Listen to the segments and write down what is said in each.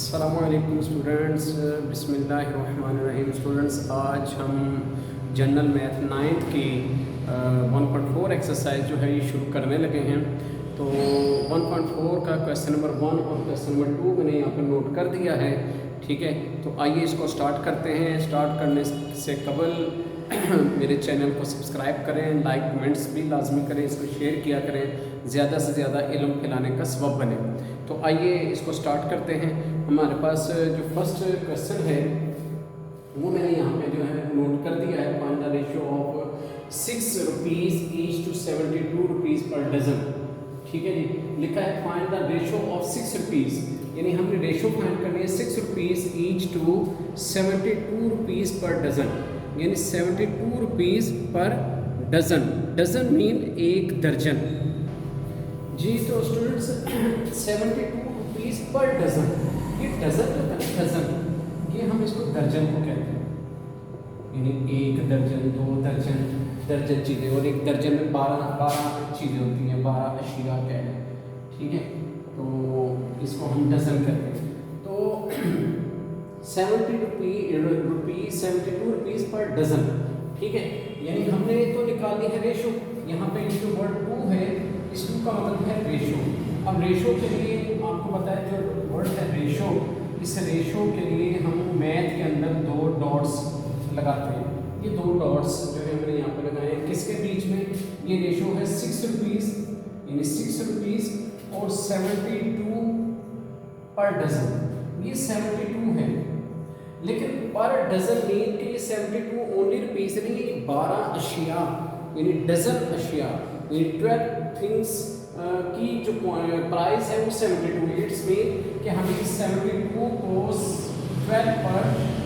अस्सलामुअलैकुम स्टूडेंट्स, बिस्मिल्लाहिर्रहमानिर्रहीम। स्टूडेंट्स, आज हम जनरल मैथ 9th की 1.4 एक्सरसाइज जो है ये शुरू करने लगे हैं। तो 1.4 का क्वेश्चन नंबर 1 और क्वेश्चन नंबर 2 मैंने यहाँ पर नोट कर दिया है। ठीक है, तो आइए इसको स्टार्ट करते हैं। स्टार्ट करने से कबल मेरे चैनल को सब्सक्राइब करें, लाइक कमेंट्स भी लाजमी करें, इसको शेयर किया करें, ज़्यादा से ज़्यादा इल्म फैलाने का सबब बने। तो आइए इसको स्टार्ट करते हैं। हमारे पास जो फर्स्ट क्वेश्चन है वो मैंने यहाँ पे जो है नोट कर दिया है। Find the ratio of 6 rupees each to 72 rupees per dozen. ठीक है जी, लिखा है find the ratio of 6 rupees, यानी हमने रेशियो फाइंड करनी है 6 rupees each to 72 rupees per dozen, यानी 72 rupees per dozen. Doesn't mean एक दर्जन जी। तो स्टूडेंट्स 72 रुपीज़ पर डजन, ये डजन जो है डजन, ये हम इसको दर्जन को कहते हैं, यानी एक दर्जन, दो दर्जन, दर्जन चीज़ें, और एक दर्जन में 12 चीज़ें होती हैं, 12 अशिया कह लें। ठीक है, तो इसको हम डजन कहते हैं। तो 72 रुपीज़ पर डजन। ठीक है, यानी हमने तो निकालनी है रेशो। यहाँ पे जो वर्ड 2 है, इस 2 का मतलब है रेशो। अब रेशो के लिए आपको पता है जो वर्ड है रेशो, इस रेशो के लिए हम मैथ के अंदर 2 डॉट्स लगाते हैं। ये 2 डॉट्स जो है मैंने यहाँ पे लगाए हैं, किसके बीच में? ये रेशो है 6 रुपीज़, यानी 6 रुपीज़ और 72 पर डजन। ये 72 है, लेकिन पर डजन मीन कि 72 ओनली रुपीज़ नहीं, ये 12 अशिया, यानी डजन अशिया, यानी 12 थिंग्स की जो प्राइस है वो 72। इट्स मीन कि हमें इस 72 को 12 पर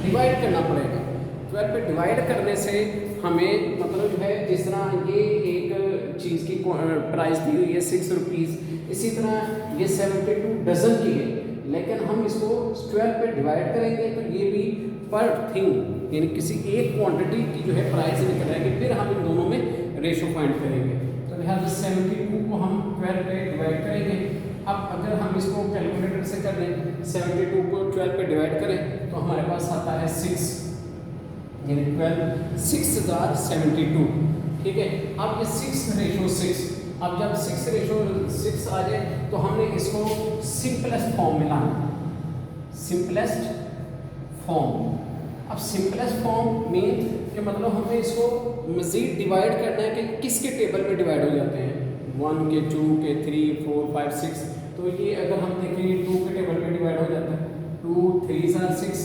डिवाइड करना पड़ेगा। 12 पे डिवाइड करने से हमें मतलब जो है, जिस तरह ये एक चीज़ की प्राइस दी हुई है 6 रुपीज़, इसी तरह ये 72 डजन की है, लेकिन हम इसको 12 पे डिवाइड करेंगे तो ये भी पर थिंग, यानी किसी एक क्वांटिटी की जो है प्राइस निकल आएगी। फिर हम इन दोनों में रेशो फाइंड करेंगे। तो लिहाजा 72 को हम 12 पे डिवाइड करेंगे। अब अगर हम इसको कैलकुलेटर से कर लें, 72 को 12 पे डिवाइड करें तो हमारे पास आता है 6, यानी 12 6072। ठीक है, अब ये 6 रेशो 6, अब जब 6 रेशो 6 आ जाए तो हमने इसको सिंपलेस्ट फॉर्म में लाना, सिंपलेस्ट फॉर्म। अब सिंपलेस्ट फॉर्म मीन कि मतलब हमें इसको मज़ीद डिवाइड करना है कि किसके टेबल में डिवाइड हो जाते हैं, 1 के, 2 के, 3, 4, 5, 6। तो ये अगर हम देखें 2 के टेबल में डिवाइड हो जाता है, 2 3s are 6,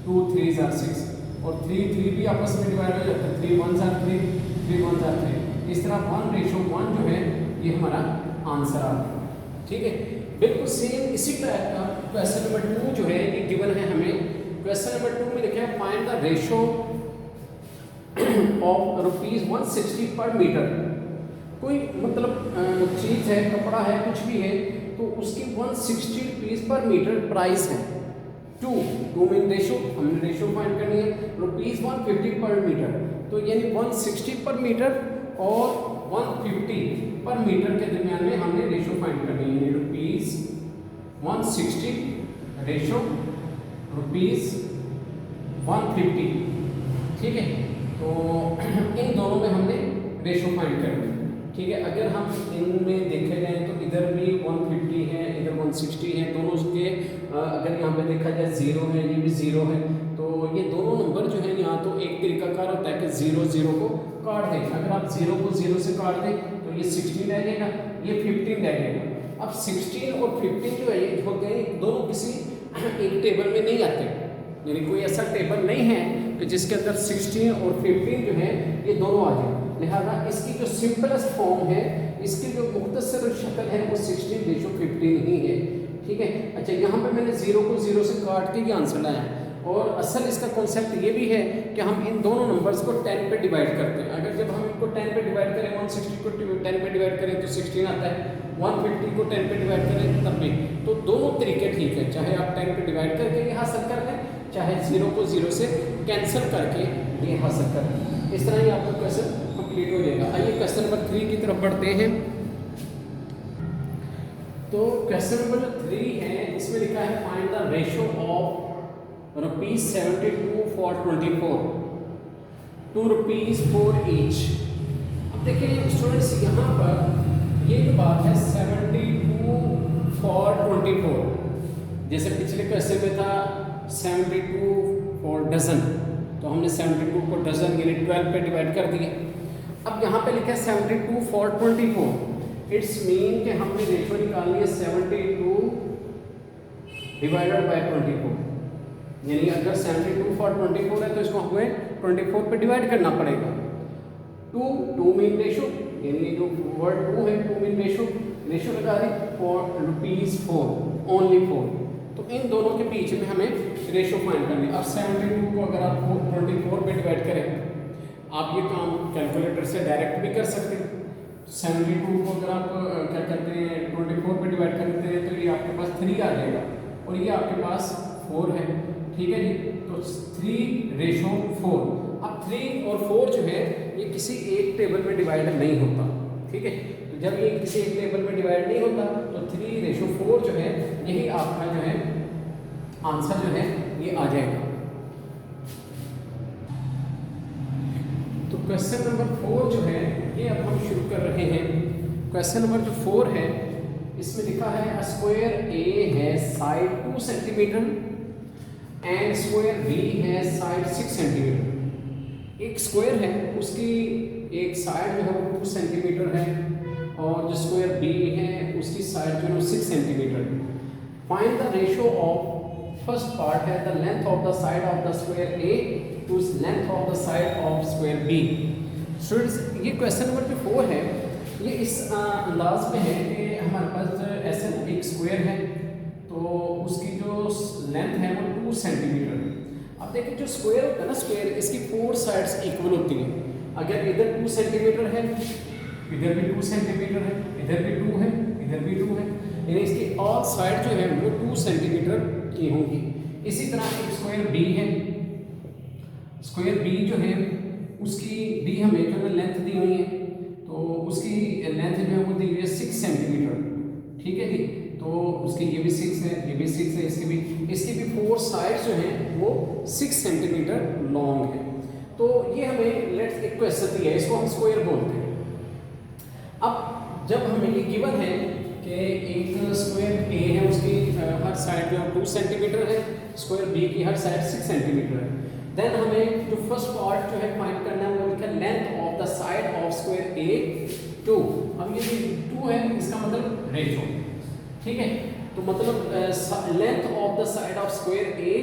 2 3s are 6, और 3 भी आपस में डिवाइड हो जाता है, 3 1s are 3, 3 1s are 3। इस तरह 1 रेशो 1 जो है ये हमारा आंसर आ गया। ठीक है, बिल्कुल सेम इसी टाइप का क्वेश्चन नंबर 2 जो है ये गिवन है हमें। क्वेश्चन नंबर 2 में लिखा है फाइंड द रेशो ऑफ ₹160 पर मीटर। कोई मतलब चीज़ है, कपड़ा है, कुछ भी है, तो उसकी 160 रुपीज़ पर मीटर प्राइस है। 2 मीन रेशो, हमने रेशो फाइंड करनी है। ₹150 पर मीटर, तो यानी 160 पर मीटर और 150 पर मीटर के दरमियान में हमने रेशो फाइंड करनी है, यानी ₹160 रेशो ₹150। ठीक है, तो इन दोनों में हमने रेशो फाइंड करनी है। ठीक है, अगर हम इनमें देखे जाए तो इधर भी 150 है, इधर 160 है, दोनों के अगर यहाँ पे देखा जाए 0 है, ये भी 0 है, तो ये दोनों नंबर जो है यहाँ तो एक तरीकाकार होता है कि 0 को काट दें। अगर आप 0 को 0 से काट दें तो ये 16 रह जाएगा, ये 15 रह जाएगा। अब 16 और 15 जो है ये होते हैं दोनों किसी एक टेबल में नहीं आते, यानी कोई ऐसा टेबल नहीं है कि जिसके अंदर 16 और 15 जो है ये दोनों आ जाए। लिहाजा इसकी जो सिंपलेस्ट फॉर्म है, इसकी जो मुख्तसर शक्ल है वो 16 रेशो 15 ही है। ठीक है, अच्छा यहाँ पे मैंने 0 को 0 से काट के ये आंसर लाया है, और असल इसका कॉन्सेप्ट ये भी है कि हम इन दोनों नंबर्स को 10 पे डिवाइड करते हैं। अगर जब हम इनको 10 पे डिवाइड करें, 160 को 10 पे डिवाइड करें तो 16 आता है, 150 को 10 पे डिवाइड करें तब भी। तो दोनों तरीके ठीक है, चाहे आप 10 पे डिवाइड करके ये हासिल कर लें, चाहे 0 को 0 से कैंसिल करके ये हासिल कर लें। इस तरह ही आपका क्वेश्चन कंप्लीट हो जाएगा। आइए क्वेश्चन नंबर 3 की तरफ बढ़ते हैं। तो क्वेश्चन नंबर 3 है, इसमें लिखा है find the ratio of ₹72 for 24 to ₹4 each. अब देखिए स्टूडेंट्स, यहाँ पर ये जो बात है 72 फॉर 24, जैसे पिछले क्वेश्चन में था 72 फॉर डजन, तो हमने 72 को डजन यानी 12 पे डिवाइड कर दिया। अब यहाँ पे लिखा है 72 फॉर 24, इट्स मीन कि हमने रेशियो निकालनी है 72 डिवाइडेड बाय 24, यानी अगर 72 फॉर 24 है तो इसको हमें 24 पे डिवाइड करना पड़ेगा। टू मीन रेशियो, यानी जो वर्ड टू है टू मीन रेशियो लगा दी फॉर ₹4 ओनली 4, तो इन दोनों के बीच में हमें रेशियो फाइंड करनी है। अब 72 को अगर आप 24 पे डिवाइड करें, आप ये काम कैलकुलेटर से डायरेक्ट भी कर सकते हैं। 72 को अगर आप क्या कहते हैं 24 पे डिवाइड करते हैं तो ये आपके पास 3 आ जाएगा और ये आपके पास 4 है, ठीक है जी। तो 3:4। अब 3 और 4 जो है ये किसी एक टेबल में डिवाइड नहीं होता, ठीक है। तो जब ये किसी एक टेबल में डिवाइड नहीं होता तो 3:4 जो है यही आपका जो है आंसर जो है ये आ जाएगा। तो क्वेश्चन नंबर 4 जो है ये अब हम शुरू कर रहे हैं। क्वेश्चन नंबर जो 4 है इसमें लिखा है अ स्क्वायर ए है side 2 centimetre and square B है साइड 6 सेंटीमीटर। एक स्क्वायर है उसकी एक साइड जो है वो 2 सेंटीमीटर है और जो स्क्वायर बी है उसकी साइड जो है वो 6 सेंटीमीटर है। Find the ratio of first part है the length of the side of the square A to length of the side of square B. Students, ये क्वेश्चन नंबर जो 4 है ये इस अंदाज में है कि हमारे पास ऐसे एक स्क्वायर है तो उसकी जो लेंथ है वो 2 सेंटीमीटर है। अब देखिए जो स्क्वायर होता है ना, स्क्वायर इसकी 4 साइड्स इक्वल होती हैं। अगर इधर 2 सेंटीमीटर है, इधर भी 2 सेंटीमीटर है, इधर भी 2 है, इधर भी 2 है, यानी इसकी ऑल साइड जो है वो 2 सेंटीमीटर की होंगी। इसी तरह एक स्क्वायर बी है, स्क्वायर बी जो है उसकी भी हमें जो है लेंथ दी हुई है, तो उसकी लेंथ जो है वो दी हुई है 6 सेंटीमीटर, ठीक है जी। तो उसकी ये भी 6 है, ये भी 6 है, इसकी भी 4 साइड्स जो हैं वो 6 सेंटीमीटर लॉन्ग है। तो ये हमें लेट्स एक क्वेश्चन दिया है, इसको हम स्क्वायर बोलते हैं। अब जब हमें ये गिवन है कि एक स्क्वायर ए है उसकी हर साइड जो 2 सेंटीमीटर है, स्क्वायर बी की हर साइड 6 सेंटीमीटर है, देन हमें जो फर्स्ट पार्ट जो है फाइंड करना है वो लिखा length of the side of square A 2। अब ये 2 है इसका मतलब रेशियो, ठीक है। तो मतलब length of the side of square A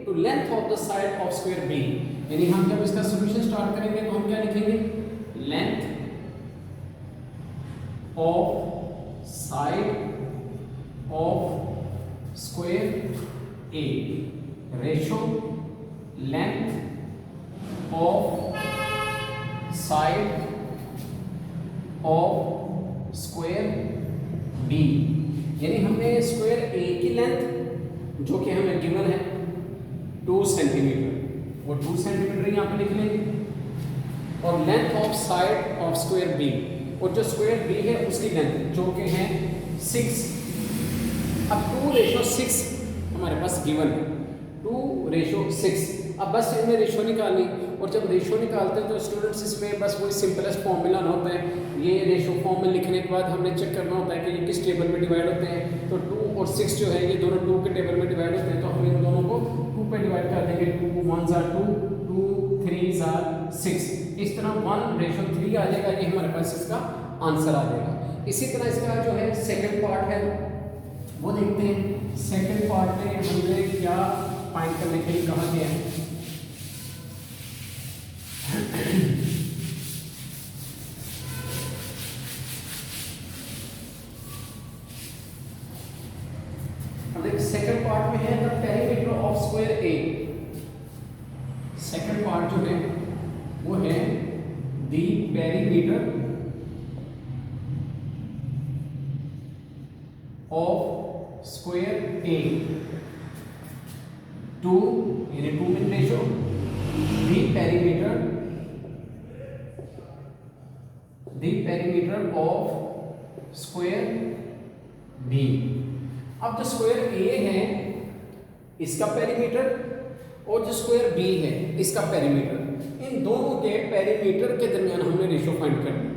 to length of the side of square B, यानी हम जब इसका सॉल्यूशन स्टार्ट करेंगे तो हम क्या लिखेंगे, length of side of square A ratio length of side of square B, यानी हमने स्क्वायर ए की लेंथ जो कि हमें गिवन है 2 सेंटीमीटर, वो 2 सेंटीमीटर यहाँ पे लिख लेंगे, और length of side of square B, और जो स्क्वायर बी है उसकी लेंथ जो कि है 6। अब 2:6 हमारे पास गिवन है, 2:6। अब बस इनमें रेशियो निकालनी, और जब रेशियो निकालते हैं तो स्टूडेंट्स इसमें बस वही सिंपलेस्ट फॉर्म मिलाना होता है। ये रेशियो फॉर्म में लिखने के बाद हमने चेक करना होता है कि ये किस टेबल में डिवाइड होते हैं। तो 2 और 6 जो है ये दोनों 2 के टेबल में डिवाइड होते हैं, तो हम इन दोनों को 2 पे डिवाइड कर देंगे। 2 1s are 2, 2 3s are 6, इस तरह 1:3 आ जाएगा, ये हमारे पास इसका आंसर आ जाएगा। इसी तरह इसका जो है सेकेंड पार्ट है वो देखते हैं। सेकेंड पार्ट में हमने क्या फाइंड करने के लिए कहा गया है। सेकेंड पार्ट में है the perimeter of square A. Second part जो है वो है the perimeter of square A to, यानी 2 mean ratio, the perimeter of square B. अब जो स्क्वायर ए है इसका पेरीमीटर और जो स्क्वायर बी है इसका पेरीमीटर, इन दोनों के पेरीमीटर के दरमियान हमने रेशियो फाइंड करना।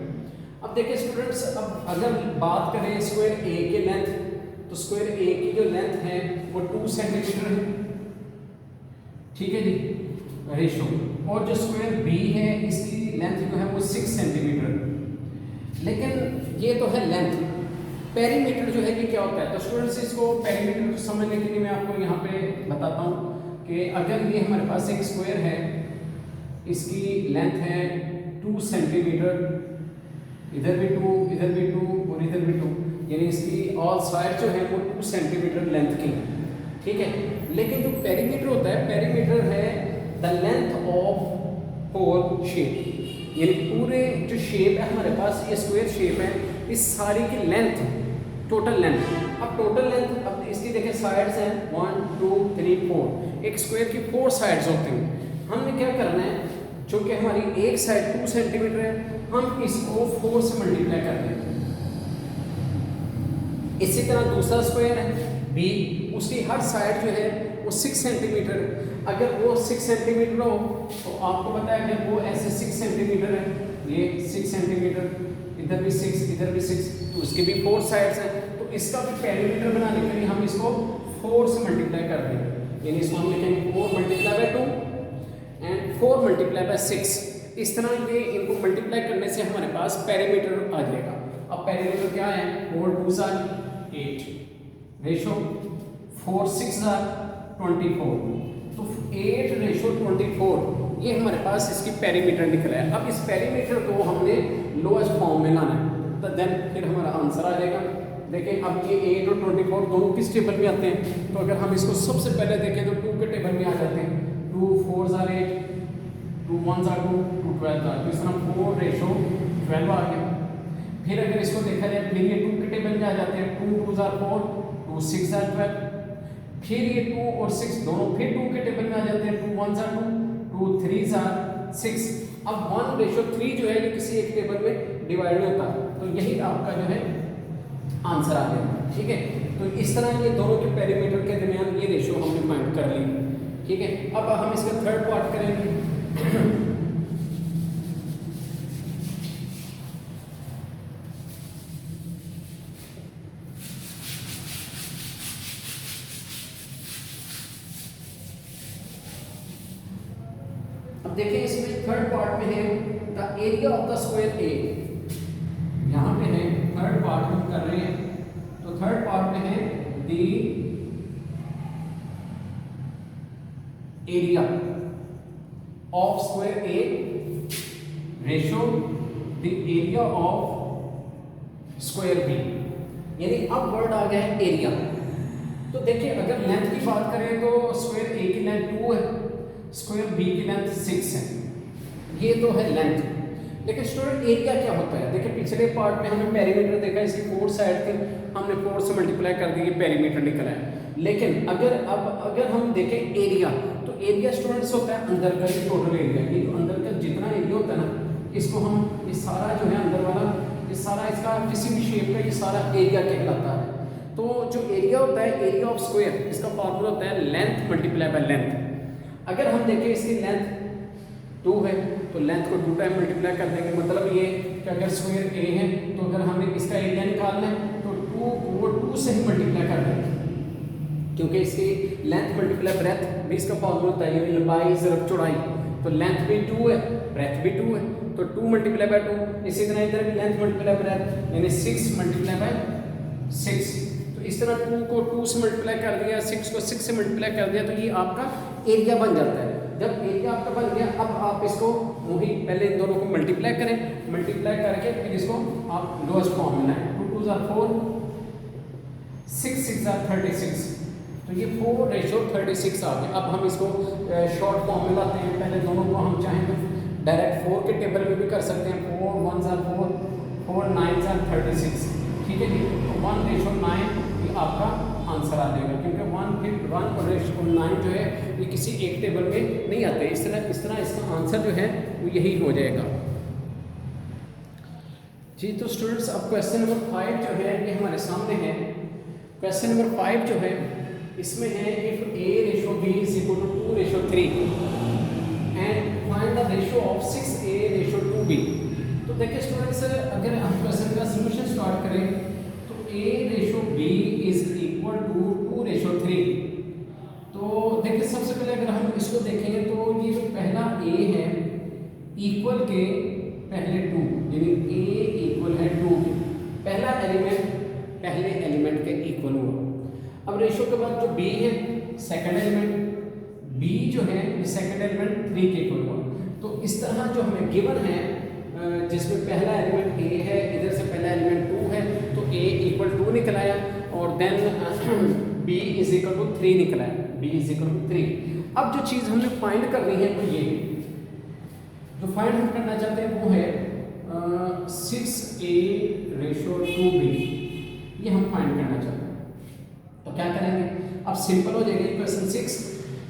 अब देखिए स्टूडेंट्स, अब अगर बात करें स्क्वायर ए के लेंथ, तो स्क्वायर ए की जो लेंथ है वो 2 सेंटीमीटर है, ठीक है जी, रेशियो। और जो स्क्वायर बी है इसकी लेंथ जो है वो 6 सेंटीमीटर। लेकिन ये तो है लेंथ, पेरीमीटर जो है ये क्या होता है? तो स्टूडेंट्स इसको पेरीमीटर समझने के लिए मैं आपको यहाँ पे बताता हूँ कि अगर ये हमारे पास एक स्क्वायर है, इसकी लेंथ है 2 सेंटीमीटर, इधर भी 2, इधर भी 2 और इधर भी 2, यानी इसकी ऑल साइड जो है वो 2 सेंटीमीटर लेंथ की, ठीक है। लेकिन जो पेरीमीटर होता है, पेरीमीटर है the length of whole shape, यानी पूरे जो शेप है हमारे पास, ये स्क्वायर शेप है, इस सारी की लेंथ, टोटल लेंथ। अब टोटल लेंथ, अब इसकी देखें साइड्स हैं 1 2 3 4, एक स्क्वायर की 4 साइड्स होती हैं। हमने क्या करना है, जो कि हमारी एक साइड 2 सेंटीमीटर है, हम इसको 4 से मल्टीप्लाई कर दें। इसी तरह दूसरा स्क्वायर है बी, उसकी हर साइड जो है वो 6 सेंटीमीटर, अगर वो 6 सेंटीमीटर हो तो आपको पता है अगर वो ऐसे 6 सेंटीमीटर है, ये 6 सेंटीमीटर, इधर भी 6, इधर भी 6, तो उसके भी 4 साइड्स हैं, तो इसका भी पेरीमीटर बनाने के लिए हम इसको 4 से मल्टीप्लाई कर देंगे, यानी इसको हम लिखेंगे 4 multiply by 2 and 4 multiply by 6। इस तरह ये इनको मल्टीप्लाई करने से हमारे पास पेरीमीटर आ जाएगा। अब पेरीमीटर क्या है, 4 2 आर 8, रेशो 4 6 आर 24, तो 8 रेशो 24, ये हमारे पास इसकी पेरीमीटर निकल रहा है। अब इस पेरीमीटर को हमने लोएस्ट फॉर्म में लाना है, तो देन फिर हमारा आंसर आ जाएगा। देखिए अब ये 8 और 24 दोनों किस टेबल में आते हैं, तो अगर हम इसको सबसे पहले देखें तो 2 के टेबल में आ जाते हैं, 2 4 आर 8, 2 1 आर 2, 2 12 आर, तो इस तरह 4 रेशो 12 आ गया। फिर अगर इसको देखा जाए फिर ये 2 के टेबल में आ जाते हैं, 2 2 आर 4, 2 6 आर 12, फिर ये 2 और 6 दोनों फिर 2 के टेबल में आ जाते हैं, 2 1 आर 2, 2 3 आर 6। अब 1 रेशो 3 जो है ये किसी एक टेबल में डिवाइड नहीं होता, तो यही आपका जो है आंसर आ गया, ठीक है। तो इस तरह ये दोनों के पेरीमीटर के दरमियान ये रेशो हमने फाइंड कर ली, ठीक है। अब हम इसका थर्ड पार्ट करेंगे। अब देखिए इसमें थर्ड पार्ट में है the area of the square A, यहाँ पे है थर्ड पार्ट हम कर रहे हैं, तो थर्ड पार्ट में है the area of square A ratio the area of square B, यानी अब वर्ड आ गया है एरिया। तो देखिए अगर लेंथ की बात करें तो स्क्वायर ए की लेंथ 2 है, स्क्वायर बी की लेंथ 6 है, ये तो है लेंथ। लेकिन स्टूडेंट एरिया क्या होता है, देखिए पिछले पार्ट में हमने पेरीमीटर देखा, इसकी 4 साइड थी, हमने 4 से मल्टीप्लाई कर दी, पेरीमीटर निकला है। लेकिन अगर हम देखें एरिया, तो एरिया स्टूडेंट्स होता है अंदर का ये टोटल एरिया, ये जो अंदर का जितना एरिया होता है ना, इसको हम ये सारा जो है अंदर वाला ये सारा इसका किसी भी शेप का ये सारा एरिया कहलाता है। तो जो एरिया होता है एरिया ऑफ स्क्वायर, इसका फॉर्मूला होता है लेंथ मल्टीप्लाई बाय लेंथ। अगर हम देखें इसकी लेंथ 2 है तो लेंथ को 2 टाइम मल्टीप्लाई कर देंगे, मतलब ये कि अगर स्क्वायर ए है तो अगर हमें इसका एरिया निकालना है तो 2 से ही मल्टीप्लाई कर देंगे, क्योंकि इसकी लेंथ मल्टीप्लाई ब्रेथ भी इसका फॉर्मूला होता है, यानी लंबाई ज़रब चौड़ाई, तो लेंथ भी 2 है ब्रेथ भी 2 है, तो 2 मल्टीप्लाई बाय 2। इसी तरह इधर भी लेंथ मल्टीप्लाई ब्रेथ यानी 6 मल्टीप्लाई बाय 6। तो इस तरह 2 को 2 से मल्टीप्लाई कर दिया, 6 को 6 से मल्टीप्लाई कर दिया, तो ये आपका एरिया बन जाता है। जब एरिया आपका बन गया, अब आप इसको वही पहले इन दोनों को मल्टीप्लाई करें, मल्टीप्लाई करके फिर इसको आप लोएस्ट फॉर्म में लाएं, 2 2 आर 4, 6 6 आर 36, तो ये 4 रेशो 36 आ गया। अब हम इसको शॉर्ट फॉर्म में लाते हैं, पहले दोनों को हम चाहें तो डायरेक्ट 4 के टेबल में भी कर सकते हैं, 4 1 आर 4, 4 9 आर 36, ठीक है जी। तो 1 रेशो 9 ये आपका आंसर आ जाएगा, क्योंकि 1 और रेशो 9 जो है ये किसी एक टेबल में नहीं आते, इस तरह इसका आंसर जो है वो यही हो जाएगा जी। तो स्टूडेंट्स अब क्वेश्चन नंबर 5 जो है ये हमारे सामने है क्वेश्चन नंबर 5 जो है इसमें है if a ratio b is equal to 2 ratio 3 and find the ratio of 6a ratio 2b। तो देखिए स्टूडेंट्स, अगर हम क्वेश्चन का सॉल्यूशन स्टार्ट करें तो a ratio b is equal to 2 ratio 3। तो देखिए सबसे पहले अगर हम इसको देखेंगे तो ये जो पहला a है इक्वल के पहले 2, यानी a इक्वल है 2 के पहला एलिमेंट पहले एलिमेंट के इक्वल हुआ। अब रेशो के बाद जो b है सेकंड एलिमेंट, b जो है सेकंड एलिमेंट 3 के इक्वल हुआ। तो इस तरह जो हमें गिवन है जिसमें पहला एलिमेंट a है, इधर से पहला एलिमेंट 2 है, तो a इक्वल 2 निकल आया और then b is equal to 3 निकल आया, b इज इक्वल टू 3। अब जो चीज़ हमने फाइंड करनी है वो ये जो फाइंड हम करना चाहते हैं वो है 6a रेशो 2b, ये हम फाइंड करना चाहते हैं। तो क्या करेंगे, अब सिंपल हो जाएगा इक्वेशन 6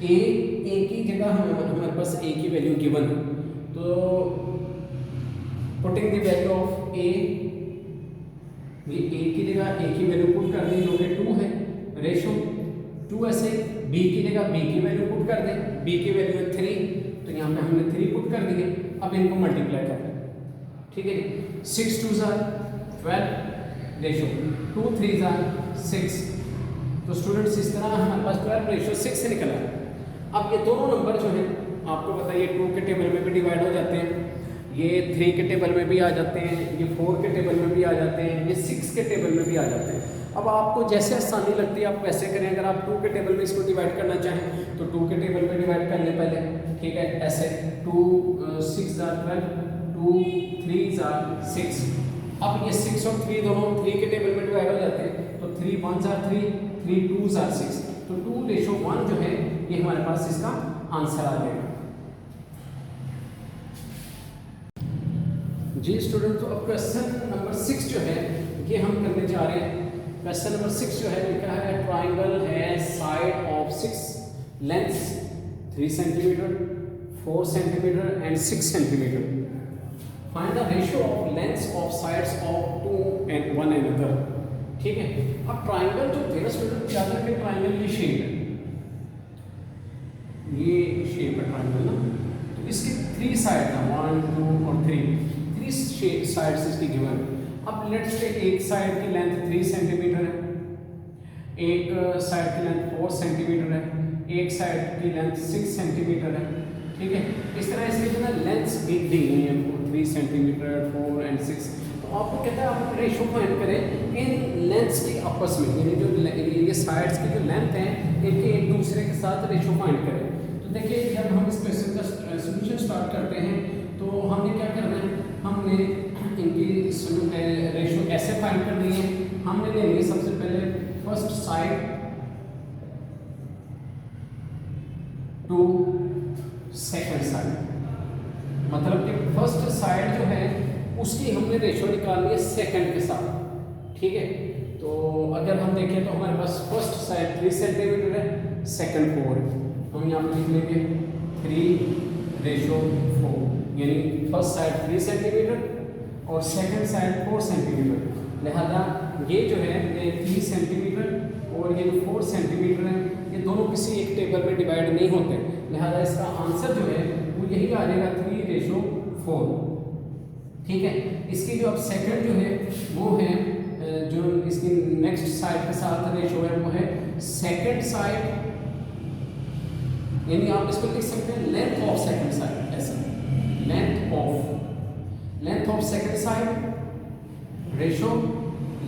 a की जगह हमारे पास a की वैल्यू गिवन है, तो putting the value of a, ये a की जगह a की वैल्यू पुट कर दें जो कि 2 है, रेशो 2 ऐसे b की जगह b की वैल्यू पुट कर दें, b की वैल्यू है 3, तो यहाँ पे हमने 3 पुट कर दिए। अब इनको मल्टीप्लाई कर दें, ठीक है, 6 2 12 रेशो 2 3 6। तो स्टूडेंट्स इस तरह हमारे पास 12 रेशो 6 से निकला। अब ये दोनों नंबर जो है आपको पता है ये 2 के टेबल में भी डिवाइड हो जाते हैं, ये 3 के टेबल में भी आ जाते हैं, ये 4 के टेबल में भी आ जाते हैं, ये 6 के टेबल में भी आ जाते हैं। अब आपको जैसे आसानी लगती है आप वैसे करें। अगर आप 2 के टेबल में इसको डिवाइड करना चाहें तो 2 के टेबल में डिवाइड कर लें पहले, ठीक है, ऐसे 2 6 12 2 3 6। अब ये 6 और 3 दोनों 3 के टेबल में डिवाइड हो जाते हैं, तो 3 1 3 3 2 6, तो 2 रेशो 1 जो है ये हमारे पास इसका आंसर आ जाएगा। जी स्टूडेंट, तो अब क्वेश्चन नंबर 6 जो है ये हम करने जा रहे हैं। क्वेश्चन नंबर 6 जो है लिखा है triangle has side of 6 lengths 3 centimetre 4 centimetre and 6 centimetre. Find the ratio of lengths of sides of 2 and 1 another। ठीक है, अब ट्राइंगल जो थे ना स्टूडेंट, याद रखें ट्राइंगल की शेप है, ये शेप है ट्राइंगल ना, तो इसके 3 साइड था 1 2 और 3 साइड्स इसकी गिवन। अब लेट्स से एक साइड की लेंथ 3 सेंटीमीटर है, एक साइड की लेंथ 4 सेंटीमीटर है, एक साइड की लेंथ 6 सेंटीमीटर है, ठीक है। इस तरह इसकी जो ना लेंथ्स दी गई हैं 3 सेंटीमीटर 4 एंड 6। तो आपको कहता है आप रेशो फाइंड करें इन लेंथ्स की आपस में, यानी जो ये साइड्स की जो लेंथ है इनके एक दूसरे के साथ रेशो फाइंड करें। तो देखिए जब हम इस क्वेश्चन का सॉल्यूशन स्टार्ट करते हैं तो हमने क्या करना है, हमने इनकी रेशो ऐसे फाइंड करनी है। हमने लेनी सबसे पहले first side to second side, मतलब कि फर्स्ट साइड जो है उसकी हमने रेशो निकालनी है सेकंड के साथ, ठीक है। तो अगर हम देखें तो हमारे पास फर्स्ट साइड 3 सेंटीमीटर है, सेकंड 4 है, हम यहाँ पर लिख लेंगे 3 रेशो 4, यानी फर्स्ट साइड 3 सेंटीमीटर और सेकंड साइड 4 सेंटीमीटर। लिहाजा ये जो है ये 3 सेंटीमीटर और ये जो 4 सेंटीमीटर है ये दोनों किसी एक टेबल में डिवाइड नहीं होते, लिहाजा इसका आंसर जो है वो यही आ जाएगा 3 रेशो 4, ठीक है। इसकी जो अब सेकंड जो है वो है जो इसकी नेक्स्ट साइड के साथ रेशो है वो है सेकंड साइड, यानी आप इसको लिख सकते हैं लेंथ ऑफ सेकंड साइड, ऐसा length of second side ratio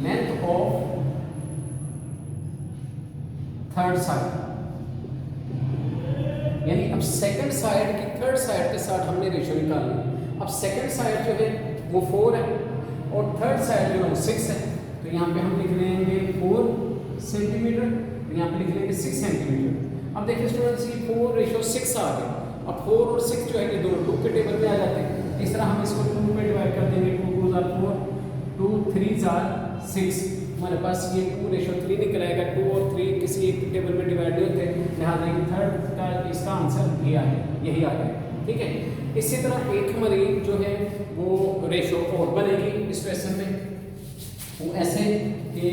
length of third side, यानी अब सेकंड साइड की थर्ड साइड के साथ हमने रेशो निकालना। अब सेकंड साइड जो है वो 4 है और थर्ड साइड जो है वो 6 है, तो यहाँ पे हम लिख लेंगे 4 सेंटीमीटर, यहाँ पे लिख लेंगे 6 सेंटीमीटर। अब देखिए स्टूडेंट्स ये 4 रेशो 6 आ गए। अब 4 और 6 जो है ये दोनों 2 के टेबल में आ जाते हैं, इस तरह हम इसको 2 में डिवाइड कर देंगे, 2 2 4 2 3 6, हमारे पास ये 2 रेशो 3 निकल आएगा। 2 और 3 किसी एक टेबल में डिवाइड नहीं होते, लिहाजा ये थर्ड का इसका आंसर ये है, यही आ गया, ठीक है। इसी तरह एक हमारी जो है वो रेशो और बनेगी इस क्वेश्चन में, वो ऐसे कि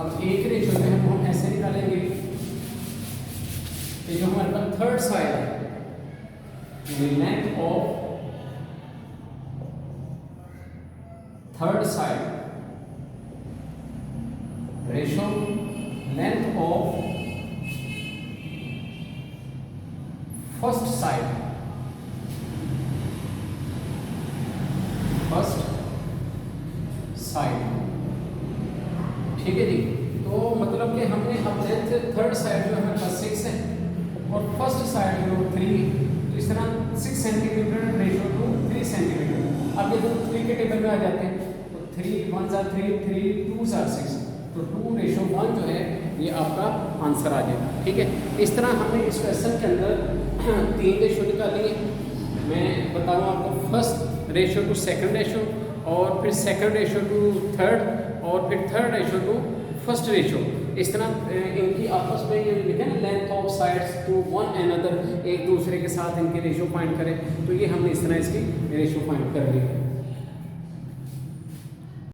अब एक रेशो जो है वो हम ऐसे निकालेंगे कि जो हमारे पास थर्ड साइड है, length of third side ratio length of first side ठीक है जी। तो मतलब कि हमने अब लेंथ थर्ड साइड जो हमारे पास 6 है और फर्स्ट साइड जो 3, तो इस तरह 6 सेंटीमीटर रेशो टू 3 सेंटीमीटर। अब ये दोनों 3 के टेबल में आ जाते हैं, तो 3 1 are 3 3 2 are 6, तो 2:1 जो है ये आपका आंसर आ जाएगा। ठीक है, इस तरह हमने इस क्वेश्चन के अंदर 3 रेशो निकाली है। मैं बताऊँ आपको, first ratio to second ratio, और फिर सेकंड रेशो टू थर्ड, और फिर third ratio to first ratio. इस तरह इनकी आपस में ये लिखे ना, length of sides to one another, एक दूसरे के साथ इनके रेशो फाइंड करें। तो ये हमने इस तरह इसकी रेशो फाइंड कर ली।